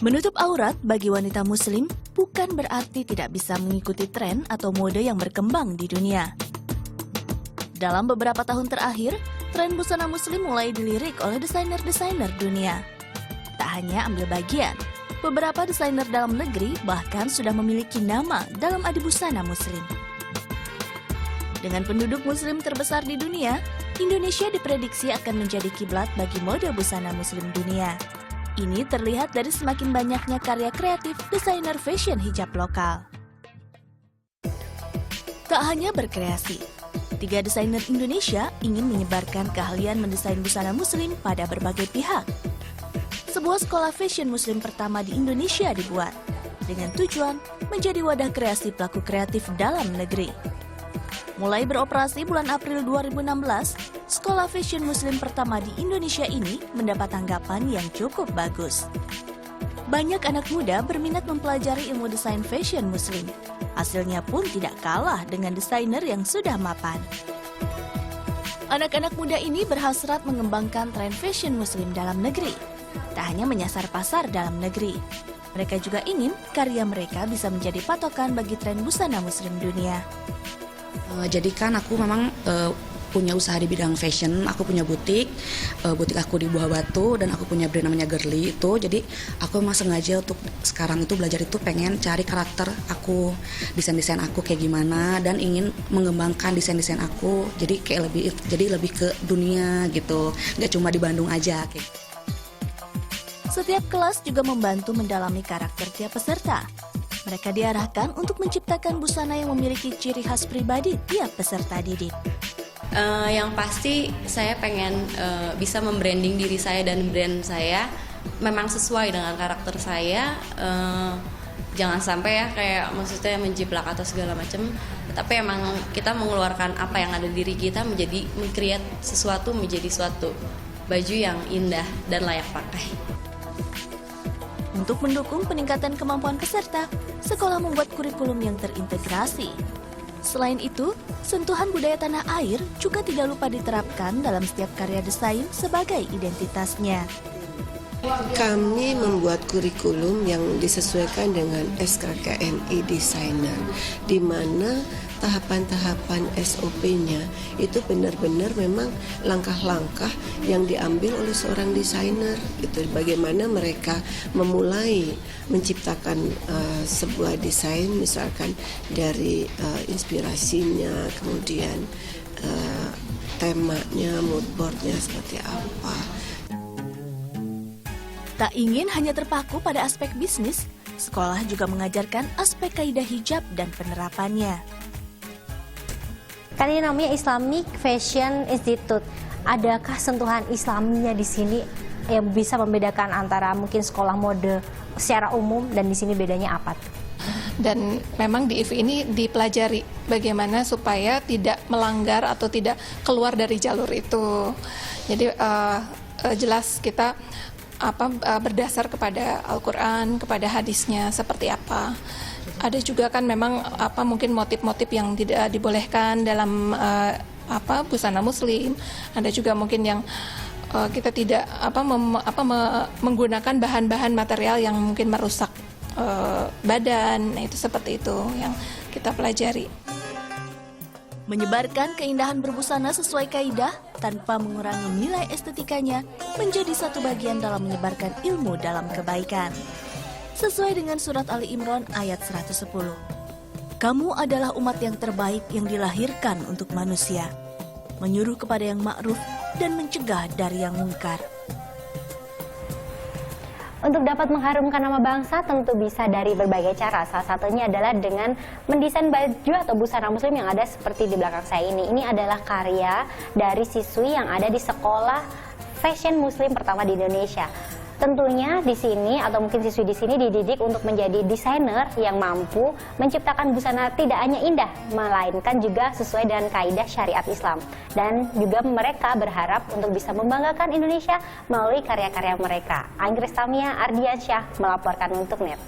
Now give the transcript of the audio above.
Menutup aurat bagi wanita muslim bukan berarti tidak bisa mengikuti tren atau mode yang berkembang di dunia. Dalam beberapa tahun terakhir, tren busana muslim mulai dilirik oleh desainer-desainer dunia. Tak hanya ambil bagian, beberapa desainer dalam negeri bahkan sudah memiliki nama dalam adi busana muslim. Dengan penduduk muslim terbesar di dunia, Indonesia diprediksi akan menjadi kiblat bagi mode busana muslim dunia. Ini terlihat dari semakin banyaknya karya kreatif desainer fashion hijab lokal. Tak hanya berkreasi, 3 desainer Indonesia ingin menyebarkan keahlian mendesain busana muslim pada berbagai pihak. Sebuah sekolah fashion muslim pertama di Indonesia dibuat, dengan tujuan menjadi wadah kreasi pelaku kreatif dalam negeri. Mulai beroperasi bulan April 2016, sekolah fashion muslim pertama di Indonesia ini mendapat tanggapan yang cukup bagus. Banyak anak muda berminat mempelajari ilmu desain fashion muslim. Hasilnya pun tidak kalah dengan desainer yang sudah mapan. Anak-anak muda ini berhasrat mengembangkan tren fashion muslim dalam negeri. Tak hanya menyasar pasar dalam negeri, mereka juga ingin karya mereka bisa menjadi patokan bagi tren busana muslim dunia. Jadi kan aku memang punya usaha di bidang fashion, aku punya butik aku di Buah Batu, dan aku punya brand namanya Girly itu. Jadi aku memang sengaja untuk sekarang itu belajar itu pengen cari karakter aku, desain-desain aku kayak gimana, dan ingin mengembangkan desain-desain aku. Jadi lebih ke dunia gitu, nggak cuma di Bandung aja. Setiap kelas juga membantu mendalami karakter tiap peserta. Mereka diarahkan untuk menciptakan busana yang memiliki ciri khas pribadi tiap peserta didik. Yang pasti saya pengen bisa membranding diri saya dan brand saya memang sesuai dengan karakter saya. Jangan sampai ya kayak maksudnya menjiplak atau segala macam. Tapi emang kita mengeluarkan apa yang ada di diri kita menjadi meng-create sesuatu menjadi suatu baju yang indah dan layak pakai. Untuk mendukung peningkatan kemampuan peserta, sekolah membuat kurikulum yang terintegrasi. Selain itu, sentuhan budaya tanah air juga tidak lupa diterapkan dalam setiap karya desain sebagai identitasnya. Kami membuat kurikulum yang disesuaikan dengan SKKNI Designer, di mana tahapan-tahapan SOP-nya itu benar-benar memang langkah-langkah yang diambil oleh seorang desainer. Itu bagaimana mereka memulai menciptakan sebuah desain, misalkan dari inspirasinya, kemudian temanya, mood board-nya seperti apa. Tak ingin hanya terpaku pada aspek bisnis, sekolah juga mengajarkan aspek kaidah hijab dan penerapannya. Kan ini namanya Islamic Fashion Institute. Adakah sentuhan Islaminya di sini yang bisa membedakan antara mungkin sekolah mode secara umum dan di sini bedanya apa? Dan memang di IFI ini dipelajari bagaimana supaya tidak melanggar atau tidak keluar dari jalur itu. Jadi jelas kita berdasar kepada Al-Quran, kepada hadisnya seperti apa. Ada juga kan memang mungkin motif-motif yang tidak dibolehkan dalam busana muslim. Ada juga mungkin yang kita tidak menggunakan bahan-bahan material yang mungkin merusak badan. Nah, itu seperti itu yang kita pelajari. Menyebarkan keindahan berbusana sesuai kaidah tanpa mengurangi nilai estetikanya menjadi satu bagian dalam menyebarkan ilmu dalam kebaikan. Sesuai dengan surat Ali Imran ayat 110. Kamu adalah umat yang terbaik yang dilahirkan untuk manusia, menyuruh kepada yang ma'ruf dan mencegah dari yang mungkar. Untuk dapat mengharumkan nama bangsa tentu bisa dari berbagai cara. Salah satunya adalah dengan mendesain baju atau busana muslim yang ada seperti di belakang saya ini. Ini adalah karya dari siswi yang ada di sekolah fashion muslim pertama di Indonesia. Tentunya di sini atau mungkin siswi di sini dididik untuk menjadi desainer yang mampu menciptakan busana tidak hanya indah, melainkan juga sesuai dengan kaidah syariat Islam. Dan juga mereka berharap untuk bisa membanggakan Indonesia melalui karya-karya mereka. Anggris Tamia Ardiansyah melaporkan untuk NET.